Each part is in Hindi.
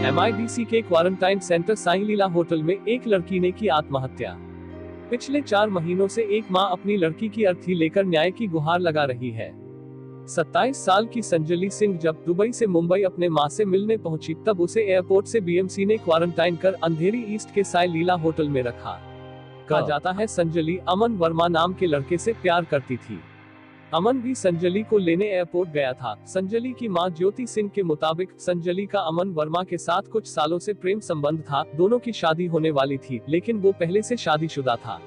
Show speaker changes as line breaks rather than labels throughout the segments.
MIDC के क्वारंटाइन सेंटर साई लीला होटल में एक लड़की ने की आत्महत्या। पिछले 4 महीनों से एक मां अपनी लड़की की अर्थी लेकर न्याय की गुहार लगा रही है। 27 साल की संजली सिंह जब दुबई से मुंबई अपने मां से मिलने पहुंची, तब उसे एयरपोर्ट से BMC ने क्वारंटाइन कर अंधेरी ईस्ट के साई लीला होटल में रखा। कहा जाता है संजली अमन वर्मा नाम के लड़के से प्यार करती थी। अमन भी संजली को लेने एयरपोर्ट गया था। संजली की मां ज्योति सिंह के मुताबिक संजली का अमन वर्मा के साथ कुछ सालों से प्रेम संबंध था। दोनों की शादी होने वाली थी, लेकिन वो पहले से शादीशुदा था।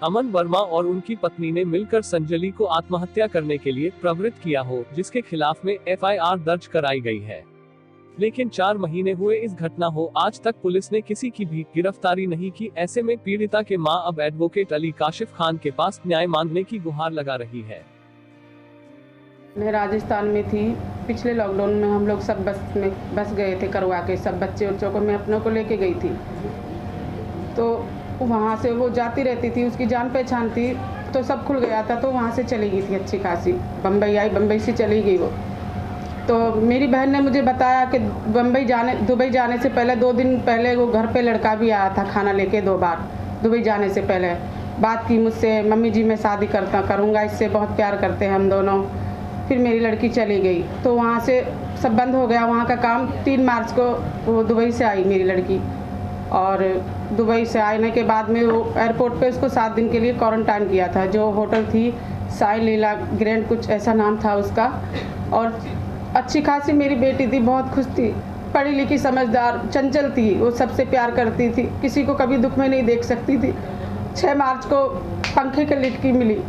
अमन वर्मा और उनकी पत्नी ने मिलकर संजली को आत्महत्या करने के लिए प्रवृत्त किया हो, जिसके खिलाफ में FIR दर्ज कराई गई है। लेकिन 4 महीने हुए इस घटना हो, आज तक पुलिस ने किसी की भी गिरफ्तारी नहीं की। ऐसे में पीड़िता के मां अब एडवोकेट अली काशिफ खान के पास न्याय मांगने की गुहार लगा रही है।
मैं राजस्थान में थी। पिछले लॉकडाउन में हम लोग सब बस गए थे करवा के, सब बच्चे बच्चों को मैं अपनों को लेके गई थी। तो वहाँ से वो जाती रहती थी, उसकी जान पहचान थी, तो सब खुल गया था, तो वहाँ से चली गई थी अच्छी खासी। बम्बई आई, बम्बई से चली गई वो। तो मेरी बहन ने मुझे बताया कि दुबई जाने से पहले 2 दिन पहले वो घर पे लड़का भी आया था खाना लेके 2 बार। दुबई जाने से पहले बात की मुझसे, मम्मी जी मैं शादी करूँगा, इससे बहुत प्यार करते हैं हम दोनों। फिर मेरी लड़की चली गई, तो वहाँ से सब बंद हो गया वहाँ का काम। 3 मार्च को वो दुबई से आई मेरी लड़की, और दुबई से आने के बाद में वो एयरपोर्ट पे उसको 7 दिन के लिए क्वारंटाइन किया था। जो होटल थी साई लीला ग्रैंड, कुछ ऐसा नाम था उसका। और अच्छी खासी मेरी बेटी थी, बहुत खुश थी, पढ़ी लिखी समझदार चंचल थी, वो सबसे प्यार करती थी, किसी को कभी दुख में नहीं देख सकती थी। 6 मार्च को पंखे के लटकी मिली।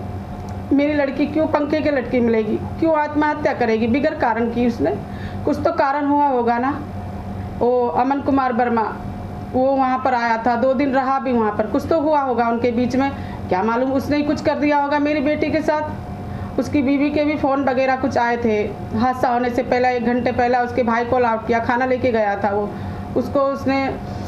मेरी लड़की क्यों पंखे के लटकी मिलेगी, क्यों आत्महत्या करेगी बिगर कारण की? उसने कुछ तो कारण हुआ होगा ना। वो अमन कुमार वर्मा वो वहाँ पर आया था, 2 दिन रहा भी वहाँ पर, कुछ तो हुआ होगा उनके बीच में, क्या मालूम उसने ही कुछ कर दिया होगा मेरी बेटी के साथ। उसकी बीवी के भी फ़ोन वगैरह कुछ आए थे। हादसा होने से पहले 1 घंटे पहले उसके भाई को आउट किया, खाना लेके गया था वो, उसको उसने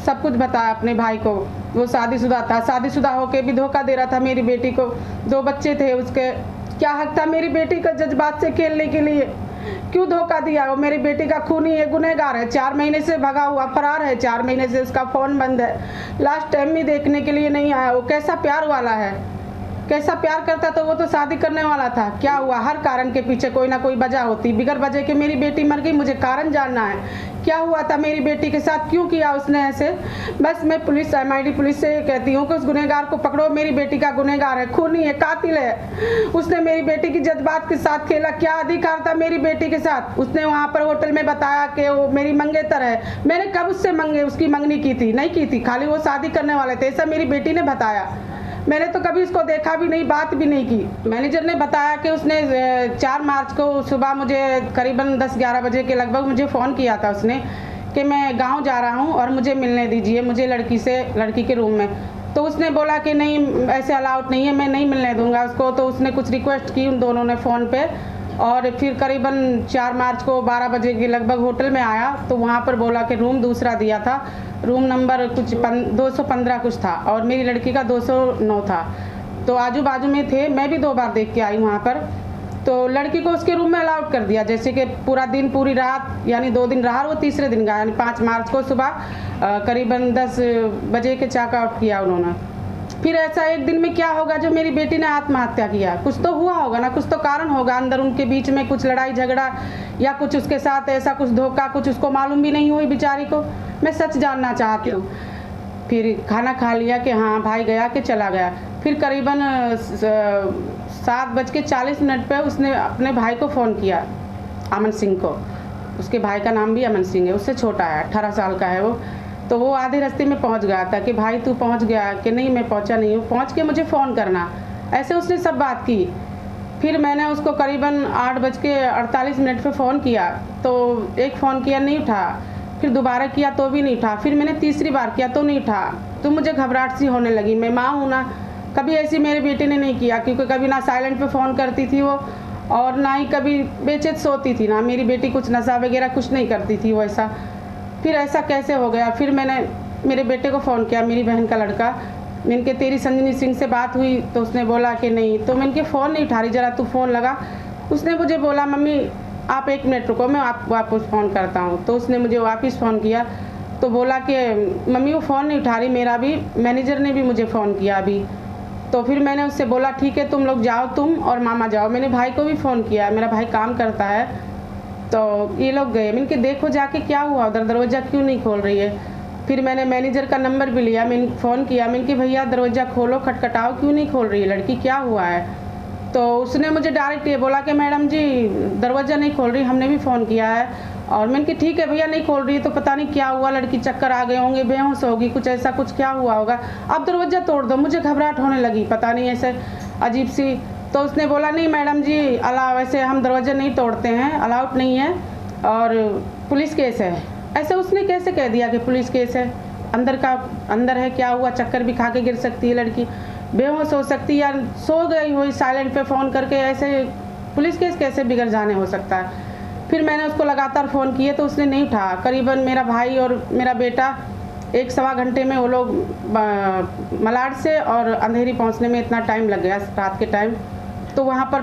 सब कुछ बताया अपने भाई को। वो शादीशुदा था, शादीशुदा होके भी धोखा दे रहा था मेरी बेटी को। 2 बच्चे थे उसके, क्या हक था मेरी बेटी का जज्बात से खेलने के लिए? क्यों धोखा दिया? वो मेरी बेटी का खूनी है, गुनहगार है, 4 महीने से भगा हुआ फरार है, 4 महीने से उसका फ़ोन बंद है, लास्ट टाइम भी देखने के लिए नहीं आया। वो कैसा प्यार वाला है, कैसा प्यार करता, तो वो तो शादी करने वाला था। क्या हुआ? हर कारण के पीछे कोई ना कोई वजह होती। बिगर वजह के मेरी बेटी मर गई, मुझे कारण जानना है। क्या हुआ था मेरी बेटी के साथ, क्यों किया उसने ऐसे? बस मैं पुलिस MID पुलिस से कहती हूँ कि उस गुनहगार को पकड़ो। मेरी बेटी का गुनहगार है, खूनी है, कातिल है। उसने मेरी बेटी की जज्बात के साथ खेला। क्या अधिकार था मेरी बेटी के साथ? उसने वहाँ पर होटल में बताया कि वो मेरी मंगेतर है। मैंने कब उससे उसकी मंगनी की थी? नहीं की थी, खाली वो शादी करने वाले थे, ऐसा मेरी बेटी ने बताया। मैंने तो कभी उसको देखा भी नहीं, बात भी नहीं की। मैनेजर ने बताया कि उसने 4 मार्च को सुबह मुझे करीबन 10-11 बजे के लगभग मुझे फ़ोन किया था उसने कि मैं गांव जा रहा हूं और मुझे मिलने दीजिए, मुझे लड़की के रूम में। तो उसने बोला कि नहीं, ऐसे अलाउड नहीं है, मैं नहीं मिलने दूंगा उसको। तो उसने कुछ रिक्वेस्ट की उन दोनों ने फ़ोन पे, और फिर करीबन 4 मार्च को 12 बजे के लगभग होटल में आया। तो वहाँ पर बोला कि रूम दूसरा दिया था, रूम नंबर कुछ 215 कुछ था, और मेरी लड़की का 209 था। तो आजू बाजू में थे, मैं भी 2 बार देख के आई वहाँ पर। तो लड़की को उसके रूम में अलाउड कर दिया, जैसे कि पूरा दिन पूरी रात, यानी 2 दिन रहा, वो तीसरे दिन गया, यानी 5 मार्च को सुबह करीबन 10 बजे के चेकआउट किया उन्होंने। फिर ऐसा एक दिन में क्या होगा जो मेरी बेटी ने आत्महत्या किया? कुछ तो हुआ होगा ना, कुछ तो कारण होगा अंदर उनके बीच में, कुछ लड़ाई झगड़ा या कुछ उसके साथ ऐसा कुछ धोखा, कुछ उसको मालूम भी नहीं हुई बेचारी को। मैं सच जानना चाहती हूँ। फिर खाना खा लिया कि हाँ भाई गया कि चला गया। फिर करीबन 7:40 पे उसने अपने भाई को फ़ोन किया, अमन सिंह को। उसके भाई का नाम भी अमन सिंह है, उससे छोटा है, 18 साल का है वो। तो वो आधे रास्ते में पहुंच गया था कि भाई तू पहुंच गया कि नहीं? मैं पहुंचा नहीं हूँ, पहुंच के मुझे फ़ोन करना, ऐसे उसने सब बात की। फिर मैंने उसको करीबन 8:48 पे फ़ोन किया, तो एक फ़ोन किया नहीं उठा, फिर दोबारा किया तो भी नहीं उठा, फिर मैंने तीसरी बार किया तो नहीं उठा। तो मुझे घबराहट सी होने लगी। मैं माँ हूँ ना, कभी ऐसी मेरे बेटे ने नहीं किया, क्योंकि कभी ना साइलेंट पे फ़ोन करती थी वो, और ना ही कभी बेचैन सोती थी ना। मेरी बेटी कुछ नशा वगैरह कुछ नहीं करती थी वो ऐसा। फिर ऐसा कैसे हो गया? फिर मैंने मेरे बेटे को फ़ोन किया, मेरी बहन का लड़का। मैंने कहा तेरी संजनी सिंह से बात हुई? तो उसने बोला कि नहीं। तो मैंने कहा फ़ोन नहीं उठा रही, ज़रा तू फ़ोन लगा। उसने मुझे बोला मम्मी आप 1 मिनट रुको, मैं आपको वापस फ़ोन करता हूँ। तो उसने मुझे वापस फ़ोन किया, तो बोला कि मम्मी वो फ़ोन नहीं उठा रही, मेरा भी मैनेजर ने भी मुझे फ़ोन किया अभी। तो फिर मैंने उससे बोला ठीक है तुम लोग जाओ, तुम और मामा जाओ। मैंने भाई को भी फ़ोन किया, मेरा भाई काम करता है। तो ये लोग गए, मैंने कि देखो जाके क्या हुआ उधर, दरवाज़ा क्यों नहीं खोल रही है। फिर मैंने मैनेजर का नंबर भी लिया, मैंने फ़ोन किया, मैंने कि भैया दरवाज़ा खोलो, खटखटाओ, क्यों नहीं खोल रही है लड़की, क्या हुआ है। तो उसने मुझे डायरेक्ट ये बोला कि मैडम जी दरवाज़ा नहीं खोल रही, हमने भी फ़ोन किया है। और मैंने कि ठीक है भैया नहीं खोल रही है तो पता नहीं क्या हुआ, लड़की चक्कर आ गए होंगे, बेहोश होगी, कुछ ऐसा कुछ क्या हुआ होगा, आप दरवाज़ा तोड़ दो। मुझे घबराहट होने लगी, पता नहीं ऐसे अजीब सी। तो उसने बोला नहीं मैडम जी अलाउ, वैसे हम दरवाज़ा नहीं तोड़ते हैं, अलाउड नहीं है और पुलिस केस है। ऐसे उसने कैसे कह दिया कि पुलिस केस है, अंदर है, क्या हुआ, चक्कर भी खा के गिर सकती है लड़की, बेहोश हो सकती है, या सो गई हुई साइलेंट पे फ़ोन करके, ऐसे पुलिस केस कैसे बिगड़ जाने हो सकता है। फिर मैंने उसको लगातार फ़ोन किए तो उसने नहीं उठाया। करीबन मेरा भाई और मेरा बेटा 1-1.25 घंटे में वो लोग मलाड से और अंधेरी पहुंचने में इतना टाइम लग गया रात के टाइम। तो वहां पर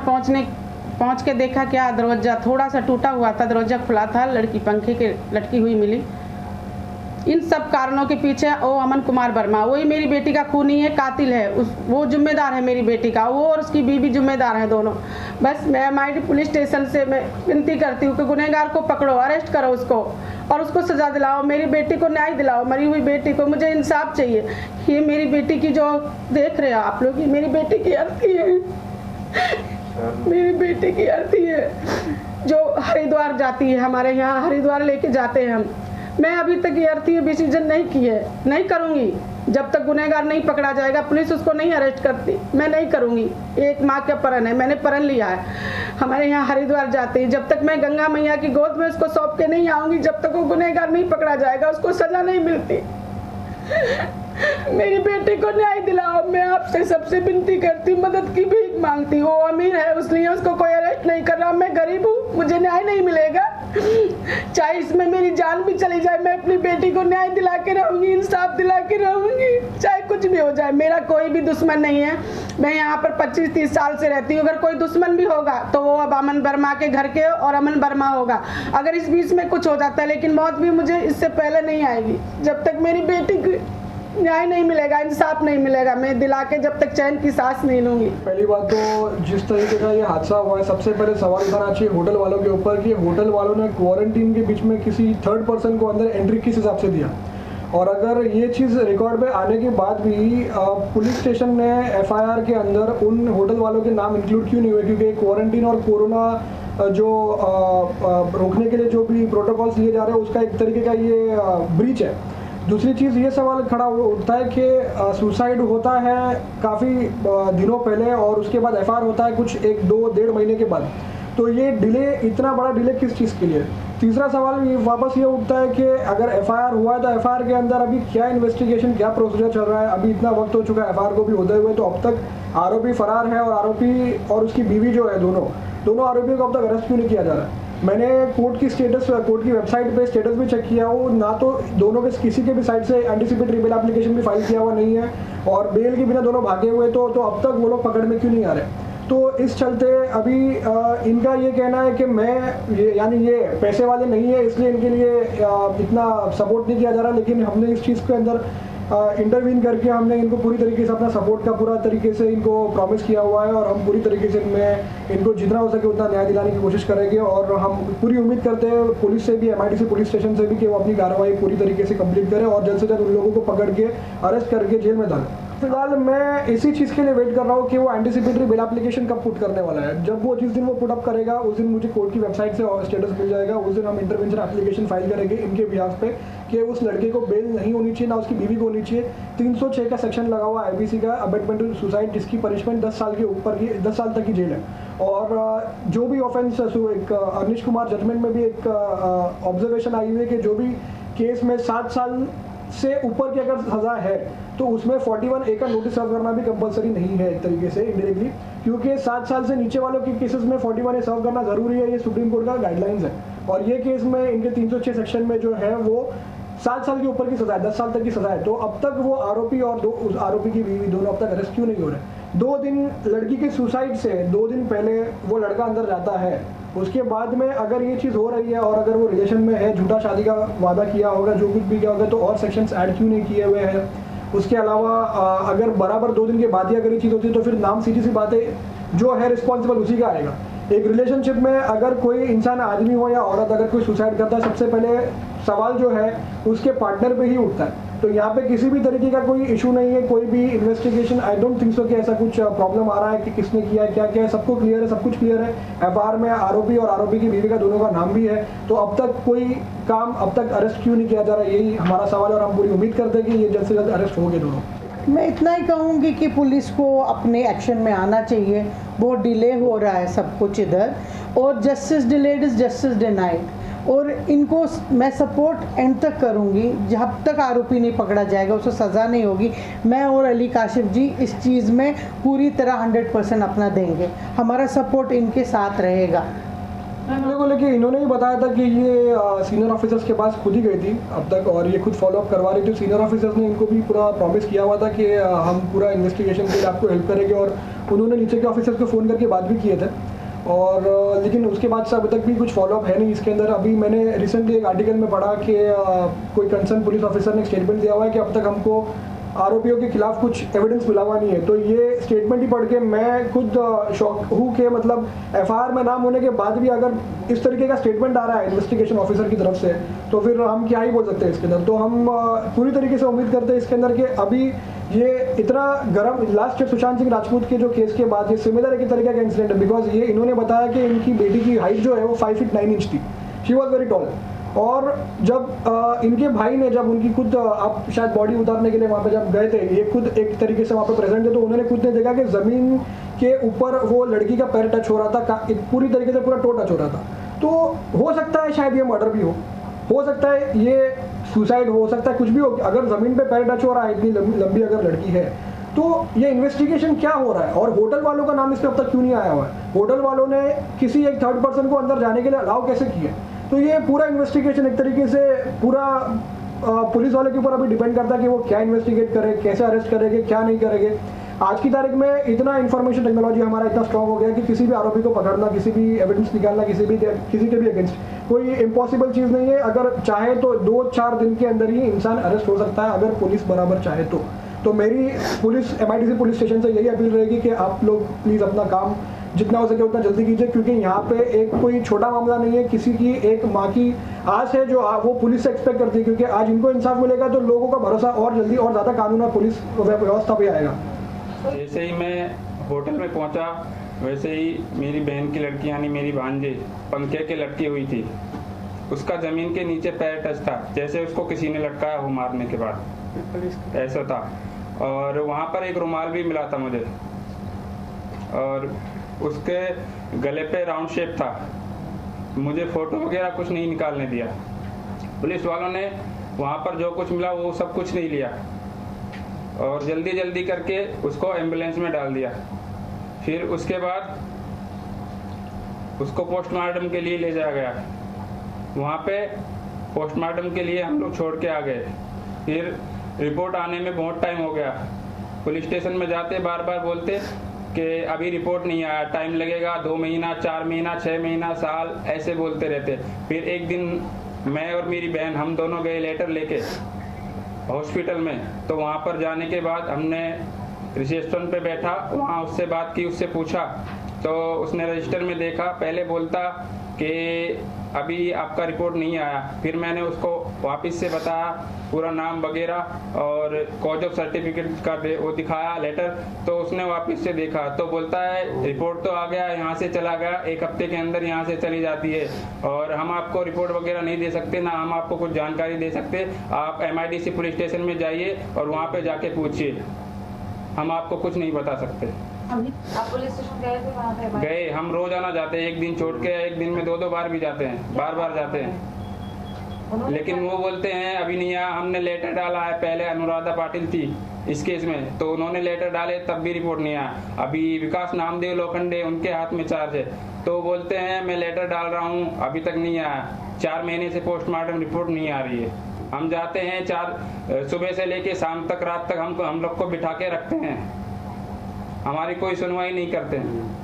पहुंच के देखा क्या, दरवाज़ा थोड़ा सा टूटा हुआ था, दरवाज़ा खुला था, लड़की पंखे के लटकी हुई मिली। इन सब कारणों के पीछे वो अमन कुमार वर्मा, वही मेरी बेटी का खूनी है, कातिल है, वो जिम्मेदार है मेरी बेटी का, वो और उसकी बीवी जिम्मेदार है दोनों। बस मैं MID पुलिस स्टेशन से मैं विनती करती हूँ कि गुनहगार को पकड़ो, अरेस्ट करो उसको और उसको सज़ा दिलाओ, मेरी बेटी को न्याय दिलाओ, मरी हुई बेटी को, मुझे इंसाफ चाहिए। ये मेरी बेटी की जो देख रहे हो आप लोग, ये मेरी बेटी की अर्थी है, मेरी बेटी की अर्थी है जो हरिद्वार जाती है, हमारे यहाँ हरिद्वार लेके जाते हैं हम। मैं अभी तक ये अर्थी डिसीजन नहीं की है, नहीं करूँगी जब तक गुनहगार नहीं पकड़ा जाएगा, पुलिस उसको नहीं अरेस्ट करती, मैं नहीं करूँगी। एक माँ का प्रण है, मैंने प्रण लिया है, हमारे यहाँ हरिद्वार जाते हैं, जब तक मैं गंगा मैया की गोद में उसको सौंप के नहीं आऊँगी, जब तक वो गुनहगार नहीं पकड़ा जाएगा, उसको सज़ा नहीं मिलती। मेरी बेटी को न्याय दिलाओ, मैं आपसे सबसे विनती करती हूँ, मदद की भीख मांगती हूँ। वो अमीर है इसलिए उसको कोई अरेस्ट नहीं कर रहा, मैं गरीब हूँ, मुझे न्याय नहीं मिलेगा, चाहे इसमें मेरी जान भी चली जाए, मैं अपनी बेटी को न्याय दिला के रहूंगी, इंसाफ दिला के रहूंगी, चाहे कुछ भी हो जाए। मेरा कोई भी दुश्मन नहीं है, मैं यहाँ पर 25-30 साल से रहती हूँ। अगर कोई दुश्मन भी होगा तो वो अब अमन वर्मा के घर के और अमन वर्मा होगा, अगर इस बीच में कुछ हो जाता है, लेकिन मौत भी मुझे इससे पहले नहीं आएगी जब तक मेरी बेटी को न्याय नहीं मिलेगा, इंसाफ नहीं मिलेगा, मैं दिला के जब तक चैन की सांस नहीं लूंगी।
पहली बात तो जिस तरीके का ये हादसा हुआ है, सबसे पहले सवाल उठाना चाहिए होटल वालों के ऊपर कि होटल वालों ने क्वारंटीन के बीच में किसी थर्ड पर्सन को अंदर एंट्री किस हिसाब से दिया। और अगर ये चीज़ रिकॉर्ड पे आने के बाद भी पुलिस स्टेशन ने FIR के अंदर उन होटल वालों के नाम इंक्लूड क्यों नहीं हुए, क्योंकि क्वारंटीन और कोरोना जो रोकने के लिए जो भी प्रोटोकॉल्स लिए जा रहे हैं उसका एक तरीके का ये ब्रीच है। दूसरी चीज़ ये सवाल खड़ा उठता है कि सुसाइड होता है काफ़ी दिनों पहले और उसके बाद FIR होता है कुछ 1-2-1.5 महीने के बाद, तो ये डिले, इतना बड़ा डिले किस चीज़ के लिए। तीसरा सवाल वापस ये उठता है कि अगर FIR हुआ है तो FIR के अंदर अभी क्या इन्वेस्टिगेशन, क्या प्रोसीजर चल रहा है। अभी इतना वक्त हो चुका है FIR को भी होते हुए, तो अब तक आरोपी फरार है और आरोपी और उसकी बीवी जो है दोनों आरोपियों को अब तक अरेस्ट क्यों नहीं किया जा रहा है। मैंने कोर्ट की वेबसाइट पे स्टेटस भी चेक किया, वो ना तो दोनों के किसी के भी साइड से एंटीसिपेटरी बेल एप्लीकेशन भी फाइल किया हुआ नहीं है और बेल के बिना दोनों भागे हुए, तो अब तक वो लोग पकड़ में क्यों नहीं आ रहे। तो इस चलते अभी इनका ये कहना है कि ये पैसे वाले नहीं है इसलिए इनके लिए इतना सपोर्ट नहीं किया जा रहा, लेकिन हमने इस चीज़ के अंदर इंटरवीन करके हमने इनको पूरी तरीके से अपना सपोर्ट का पूरा तरीके से इनको प्रॉमिस किया हुआ है और हम पूरी तरीके से इनको जितना हो सके उतना न्याय दिलाने की कोशिश करेंगे। और हम पूरी उम्मीद करते हैं पुलिस से भी, MIDC पुलिस स्टेशन से भी, कि वो अपनी कार्रवाई पूरी तरीके से कंप्लीट करें और जल्द से जल्द उन लोगों को पकड़ के अरेस्ट करके जेल में डालें। फिलहाल मैं इसी चीज़ के लिए वेट कर रहा हूँ कि वो एंटीसिपेटरी बेल एप्लीकेशन कब पुट करने वाला है। जब वो जिस दिन वो पुट अप करेगा उस दिन मुझे कोर्ट की वेबसाइट से स्टेटस मिल जाएगा, उस दिन हम इंटरवेंशन एप्लीकेशन फाइल करेंगे इनके बिहाफ पे कि उस लड़के को बेल नहीं होनी चाहिए, ना उसकी बीवी को होनी चाहिए। 306 का सेक्शन लगा हुआ IPC का, अबेटमेंट टू सुसाइड, जिसकी पनिशमेंट 10 साल के ऊपर की 10 साल तक की जेल है। और जो भी ऑफेंस, एक अनिश कुमार जजमेंट में भी एक ऑब्जर्वेशन आई हुई है कि जो भी केस में 7 साल से ऊपर की अगर सजा है तो उसमें 41A का नोटिस सर्व करना भी कंपलसरी नहीं है एक तरीके से इनडायरेक्टली, क्योंकि 7 साल से नीचे वालों के केसेस में 41A सर्व करना जरूरी है, ये सुप्रीम कोर्ट का गाइडलाइंस है। और ये केस में इनके 306 सेक्शन में जो है वो 7 साल के ऊपर की सजा है, 10 साल तक की सजा है। तो अब तक वो आरोपी और उस आरोपी की बीवी दोनों अब तक अरेस्ट क्यों नहीं हो रहे। 2 दिन लड़की के सुसाइड से 2 दिन पहले वो लड़का अंदर जाता है उसके बाद में अगर ये चीज़ हो रही है और अगर वो रिलेशन में है, झूठा शादी का वादा किया होगा, जो कुछ भी किया होगा, तो और सेक्शंस ऐड क्यों नहीं किए हुए हैं। उसके अलावा अगर बराबर 2 दिन के बाद ही अगर ये चीज़ होती है तो फिर नाम सीधी सी बात है जो है रिस्पॉन्सिबल उसी का आएगा। एक रिलेशनशिप में अगर कोई इंसान, आदमी हो या औरत, अगर कोई सुसाइड करता है, सबसे पहले सवाल जो है उसके पार्टनर पे ही उठता है। तो यहाँ पे किसी भी तरीके का कोई इशू नहीं है, कोई भी investigation, I don't think so कि ऐसा कुछ प्रॉब्लम आ रहा है कि किसने किया है, क्या किया है, सबको क्लियर है, सब कुछ क्लियर है। एफआईआर में आरोपी और आरोपी की बीवी का दोनों का नाम भी है। तो अब तक कोई काम, अब तक अरेस्ट क्यों नहीं किया जा रहा है, यही हमारा सवाल है और हम पूरी उम्मीद करते हैं कि ये जल्द से जल्द अरेस्ट होंगे दोनों।
मैं इतना ही कहूँगी कि पुलिस को अपने एक्शन में आना चाहिए। बहुत डिले हो रहा है सब कुछ इधर, और justice delayed is justice denied. और इनको मैं सपोर्ट एंड तक करूँगी, जब तक आरोपी नहीं पकड़ा जाएगा, उसको सज़ा नहीं होगी। मैं और अली काशिफ जी इस चीज़ में पूरी तरह 100% अपना देंगे। हमारा सपोर्ट इनके साथ रहेगा।
को लेके इन्होंने ही बताया था कि ये सीनियर ऑफिसर्स के पास खुद ही गई थी अब तक, और ये खुद फॉलोअप करवा रही थी। सीनियर ऑफिसर्स ने इनको भी पूरा प्रॉमिस किया हुआ था कि हम पूरा इन्वेस्टिगेशन के लिए आपको हेल्प करेंगे, और उन्होंने नीचे के ऑफिसर्स को फ़ोन करके बात भी किए थे। और लेकिन उसके बाद से अभी तक भी कुछ फॉलोअप है नहीं इसके अंदर। अभी मैंने रिसेंटली एक आर्टिकल में पढ़ा कि कोई कंसर्न पुलिस ऑफिसर ने स्टेटमेंट दिया हुआ है कि अब तक हमको आरोपियों के खिलाफ कुछ एविडेंस मिला हुआ नहीं है। तो ये स्टेटमेंट ही पढ़ के मैं खुद शॉक हूँ कि मतलब एफआईआर में नाम होने के बाद भी अगर इस तरीके का स्टेटमेंट आ रहा है इन्वेस्टिगेशन ऑफिसर की तरफ से, तो फिर हम क्या ही बोल सकते हैं इसके अंदर। तो हम पूरी तरीके से उम्मीद करते हैं इसके अंदर कि अभी ये इतना गर्म, लास्ट सुशांत सिंह राजपूत के जो केस के बाद ये सिमिलर एक तरीके का इंसिडेंट है। बिकॉज ये इन्होंने बताया कि इनकी बेटी की हाइट जो है वो 5 फीट 9 इंच थी। She was very tall. और जब इनके भाई ने, जब उनकी खुद आप शायद बॉडी उतारने के लिए वहाँ पे जब गए थे, ये खुद एक तरीके से वहाँ पे प्रेजेंट थे, तो उन्होंने खुद ने देखा कि ज़मीन के ऊपर वो लड़की का पैर टच हो रहा था, पूरी तरीके से पूरा टो टच हो रहा था। तो हो सकता है शायद ये मर्डर भी हो सकता है ये सुसाइड हो सकता है, कुछ भी हो। अगर ज़मीन पे पैर टच हो रहा है, इतनी लंबी अगर लड़की है, तो ये इन्वेस्टिगेशन क्या हो रहा है। और होटल वालों का नाम इसमें अब तक क्यों नहीं आया हुआ है? होटल वालों ने किसी एक थर्ड पर्सन को अंदर जाने के लिए अलाउ कैसे किया? तो ये पूरा इन्वेस्टिगेशन एक तरीके से पूरा पुलिस वाले के ऊपर अभी डिपेंड करता है कि वो क्या इन्वेस्टिगेट करे, कैसे अरेस्ट करेंगे, क्या नहीं करेंगे। आज की तारीख में इतना इंफॉर्मेशन टेक्नोलॉजी हमारा इतना स्ट्रांग हो गया कि किसी भी आरोपी को पकड़ना, किसी भी एविडेंस निकालना, किसी के भी अगेंस्ट कोई इम्पॉसिबल चीज़ नहीं है। अगर चाहे तो 2-4 दिन के अंदर ही इंसान अरेस्ट हो सकता है, अगर पुलिस बराबर चाहे तो मेरी पुलिस MIDC पुलिस स्टेशन से यही अपील रहेगी कि आप लोग प्लीज़ अपना काम जितना हो सके उतना जल्दी कीजिए, क्योंकि यहाँ पे एक कोई छोटा मामला नहीं है। किसी की एक माँ की आस है जो वो पुलिस से एक्सपेक्ट करती है, क्योंकि आज इनको इंसाफ मिलेगा तो लोगों का भरोसा और जल्दी और ज़्यादा कानून और पुलिस व्यवस्था पे आएगा।
जैसे ही मैं होटल में पहुँचा, वैसे ही मेरी बहन की लड़की यानी मेरी भांजे पंखे के लटकी हुई थी। उसका ज़मीन के नीचे पैर टच था, जैसे उसको किसी ने लटकाया हो मारने के बाद, ऐसा था। और वहाँ पर एक रुमाल भी मिला था मुझे, और उसके गले पे राउंड शेप था। मुझे फ़ोटो वगैरह कुछ नहीं निकालने दिया। पुलिस वालों ने वहाँ पर जो कुछ मिला वो सब कुछ नहीं लिया, और जल्दी जल्दी करके उसको एम्बुलेंस में डाल दिया। फिर उसके बाद उसको पोस्टमार्टम के लिए ले जाया गया। वहाँ पे पोस्टमार्टम के लिए हम लोग छोड़ के आ गए। फिर रिपोर्ट आने में बहुत टाइम हो गया। पुलिस स्टेशन में जाते बार बार बोलते कि अभी रिपोर्ट नहीं आया, टाइम लगेगा, 2 महीना, 4 महीना, 6 महीना, साल, ऐसे बोलते रहते। फिर एक दिन मैं और मेरी बहन हम दोनों गए लेटर लेके हॉस्पिटल में। तो वहाँ पर जाने के बाद हमने रिसेप्शन पे बैठा, वहाँ उससे बात की, उससे पूछा, तो उसने रजिस्टर में देखा। पहले बोलता कि अभी आपका रिपोर्ट नहीं आया। फिर मैंने उसको वापस से बताया पूरा नाम वगैरह और कॉज ऑफ सर्टिफिकेट का वो दिखाया लेटर। तो उसने वापस से देखा तो बोलता है रिपोर्ट तो आ गया, यहाँ से चला गया, 1 हफ्ते के अंदर यहाँ से चली जाती है, और हम आपको रिपोर्ट वगैरह नहीं दे सकते, ना हम आपको कुछ जानकारी दे सकते। आप MIDC पुलिस स्टेशन में जाइए और वहाँ पे जाके पूछिए, हम आपको कुछ नहीं बता सकते।
आप पुलिस स्टेशन गए थे? वहाँ पे
गए, हम रोजाना जाते हैं, एक दिन छोड़ के एक दिन में 2-2 बार भी जाते हैं, बार जाते हैं। लेकिन वो बोलते हैं अभी नहीं आया। हमने लेटर डाला है, पहले अनुराधा पाटिल थी इस केस में, तो उन्होंने लेटर डाले तब भी रिपोर्ट नहीं आया। अभी विकास नामदेव लोखंडे, उनके हाथ में चार्ज है, तो बोलते हैं मैं लेटर डाल रहा हूँ, अभी तक नहीं आया। 4 महीने से पोस्टमार्टम रिपोर्ट नहीं आ रही है। हम जाते हैं सुबह से लेके शाम तक, रात तक हम लोग को बिठा के रखते हैं, हमारी कोई सुनवाई नहीं करते हैं।